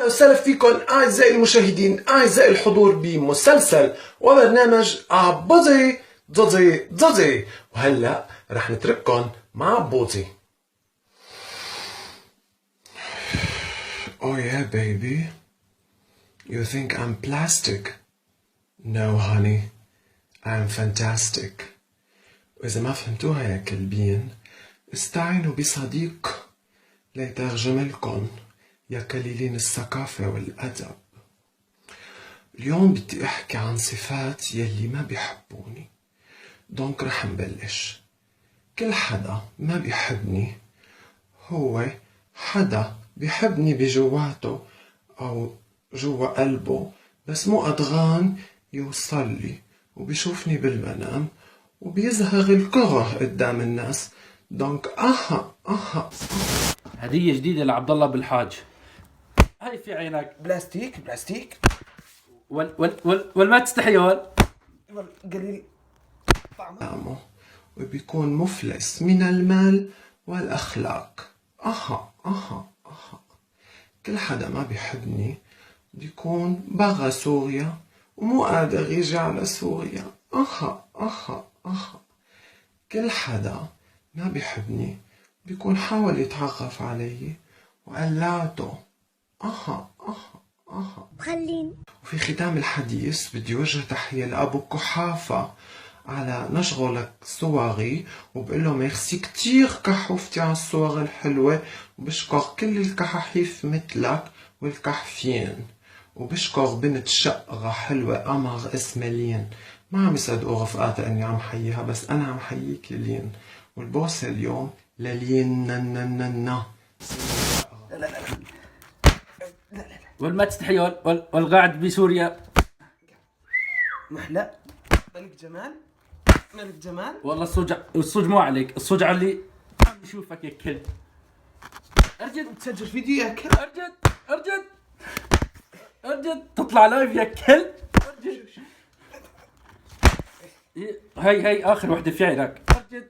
وسهلا فيكم أعزائي المشاهدين، أعزائي الحضور بمسلسل وبرنامج عبوزي زوزي زوزي. وهلأ رح نترككم مع عبوزي. Oh yeah baby, you think I'm plastic? No honey, I'm fantastic. وإذا ما فهمتوها يا كلبين استعينوا بصديق ليترجم لكم يا قليلين الثقافة والأدب. اليوم بدي أحكي عن صفات يلي ما بيحبوني، دونك رح نبلش. كل حدا ما بيحبني هو حدا بيحبني بجواته أو جوا قلبه، بس مو أدغان يوصل لي وبيشوفني بالمنام وبيزهغ الكره قدام الناس. دونك هدية جديدة لعبد الله بالحاج. هاي في عينك بلاستيك والما تستحيون قليل طعمه وبيكون مفلس من المال والأخلاق. كل حدا ما بيحبني بيكون بغى سوريا ومو قادر يجي على سوريا. كل حدا ما بيحبني بيكون حاول يتعرف علي وقلعته. خلين. وفي ختام الحديث بدي وجه تحية لأبو كحافة على نشغلك صوري، وبقول له ميرسي كتير كحوفتي على الصور الحلوة، وبشكر كل الكحاحيف مثلك والكحفين، وبشكر بنت شقرة حلوة قمر اسمها لين. ما عم يصدقوا رفقاتي اني عم حييها، بس انا عم حييك لين، والبوسة اليوم للين نا. والما تستحيون والقاعد بسوريا محلى ملك جمال والله الصوج مو عليك، الصوج على اللي عم يشوفك يا كلب. ارجد تسجل فيديو يا كلب. ارجد تطلع لايف يا كلب. ارجد هاي اخر وحده في عينك. ارجد